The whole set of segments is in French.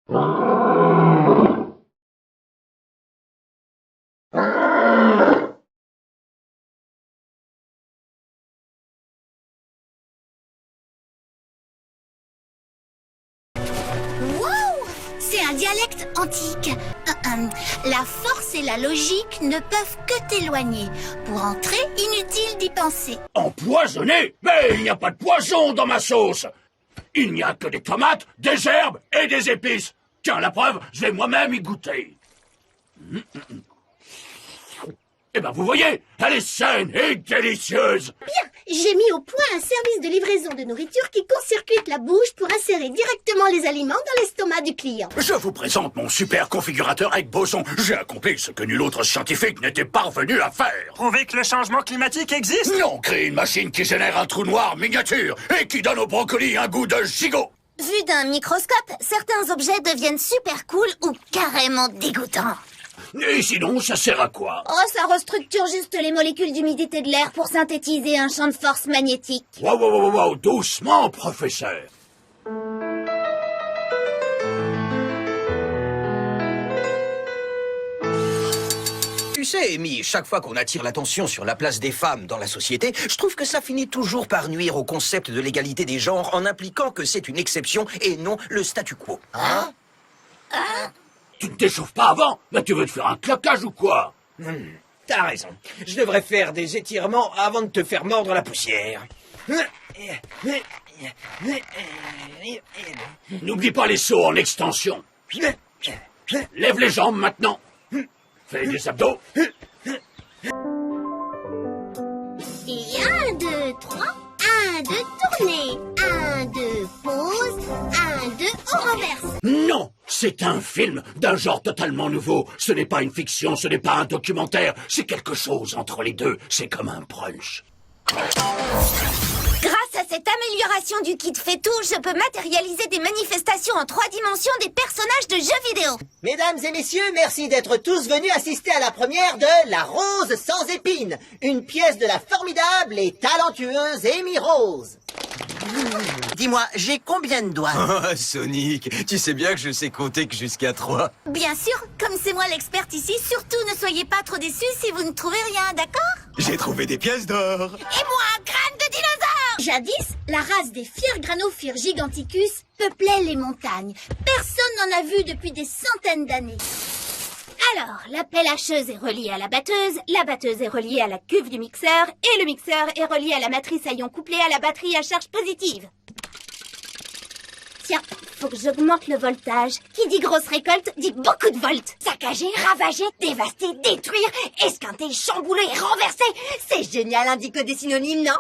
Wow! C'est un dialecte antique. La force et la logique ne peuvent que t'éloigner. Pour entrer, inutile d'y penser. Empoisonné? Mais il n'y a pas de poison dans ma sauce. Il n'y a que des tomates, des herbes et des épices. Tiens, la preuve, je vais moi-même y goûter. Eh ben, vous voyez, elle est saine et délicieuse. Bien, j'ai mis au point un service de livraison de nourriture qui court-circuite la bouche pour insérer directement les aliments dans l'estomac du client. Je vous présente mon super configurateur avec boson. J'ai accompli ce que nul autre scientifique n'était parvenu à faire. Prouver que le changement climatique existe? Non, créer une machine qui génère un trou noir miniature et qui donne au brocoli un goût de gigot. Vu d'un microscope, certains objets deviennent super cool ou carrément dégoûtants. Et sinon, ça sert à quoi? Oh, ça restructure juste les molécules d'humidité de l'air pour synthétiser un champ de force magnétique. Wow, doucement, professeur. Tu sais, Amy, chaque fois qu'on attire l'attention sur la place des femmes dans la société, je trouve que ça finit toujours par nuire au concept de l'égalité des genres en impliquant que c'est une exception et non le statu quo. Hein? Tu ne t'échauffes pas avant? Mais tu veux te faire un claquage ou quoi? T'as raison. Je devrais faire des étirements avant de te faire mordre la poussière. N'oublie pas les sauts en extension. Lève les jambes maintenant. Fais des abdos. Et 1, 2, 3. 1, 2, tournez. 1, 2, pause. 1, 2, on renverse. Non, c'est un film d'un genre totalement nouveau. Ce n'est pas une fiction, ce n'est pas un documentaire. C'est quelque chose entre les deux. C'est comme un brunch. Grâce à cette amélioration du kit fait tout, je peux matérialiser des manifestations en 3 dimensions des personnages de jeux vidéo. Mesdames et messieurs, merci d'être tous venus assister à la première de La Rose sans épines, une pièce de la formidable et talentueuse Amy Rose. Dis-moi, j'ai combien de doigts? Oh, Sonic, tu sais bien que je sais compter que jusqu'à 3. Bien sûr, comme c'est moi l'experte ici, surtout ne soyez pas trop déçus si vous ne trouvez rien, d'accord? J'ai trouvé des pièces d'or. Et moi, crâne de dinosaure! Jadis, la race des Firgranophires giganticus peuplait les montagnes. Personne n'en a vu depuis des centaines d'années. Alors, la pelle hacheuse est reliée à la batteuse est reliée à la cuve du mixeur, et le mixeur est relié à la matrice à ion couplée à la batterie à charge positive. Tiens, faut que j'augmente le voltage. Qui dit grosse récolte, dit beaucoup de volts. Saccager, ravager, dévaster, détruire, esquinter, chambouler, renverser. C'est génial, indique des synonymes, non?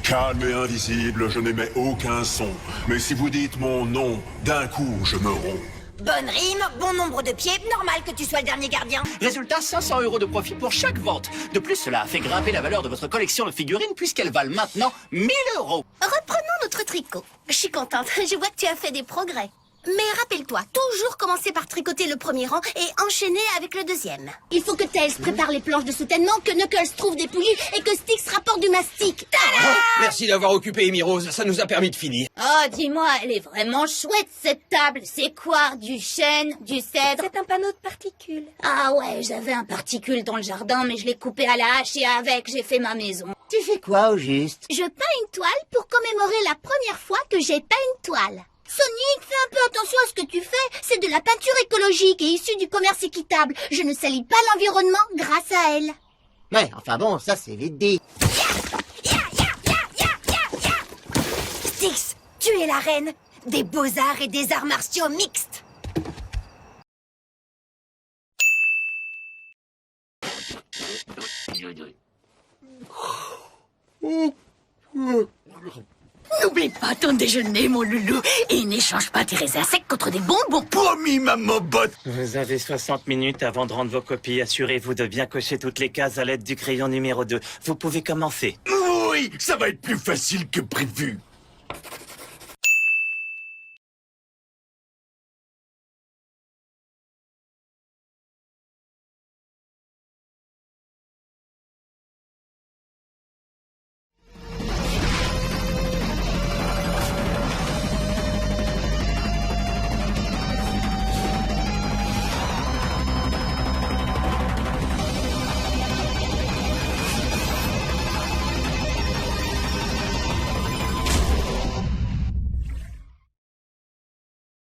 Calme et invisible, je n'émets aucun son. Mais si vous dites mon nom, d'un coup, je me romps. Bonne rime, bon nombre de pieds, normal que tu sois le dernier gardien. Résultat, 500 € de profit pour chaque vente. De plus, cela a fait grimper la valeur de votre collection de figurines puisqu'elles valent maintenant 1000 €. Reprenons notre tricot. Je suis contente, je vois que tu as fait des progrès. Mais rappelle-toi, toujours commencer par tricoter le premier rang et enchaîner avec le deuxième. Il faut que Tails prépare les planches de soutènement, que Knuckles trouve des poulies et que Styx rapporte du mastic. Oh, merci d'avoir occupé Amy Rose, ça nous a permis de finir. Oh, dis-moi, elle est vraiment chouette cette table. C'est quoi? Du chêne? Du cèdre? C'est un panneau de particules. Ah ouais, j'avais un particule dans le jardin, mais je l'ai coupé à la hache et avec, j'ai fait ma maison. Tu fais quoi au juste? Je peins une toile pour commémorer la première fois que j'ai peint une toile. Sonic, fais un peu attention à ce que tu fais. C'est de la peinture écologique et issue du commerce équitable. Je ne salis pas l'environnement grâce à elle. Ouais, enfin bon, ça c'est vite dit. Styx, tu es la reine des beaux-arts et des arts martiaux mixtes. N'oublie pas ton déjeuner, mon loulou, et n'échange pas tes raisins secs contre des bonbons. Promis, maman botte. Vous avez 60 minutes avant de rendre vos copies. Assurez-vous de bien cocher toutes les cases à l'aide du crayon numéro 2. Vous pouvez commencer. Oui, ça va être plus facile que prévu.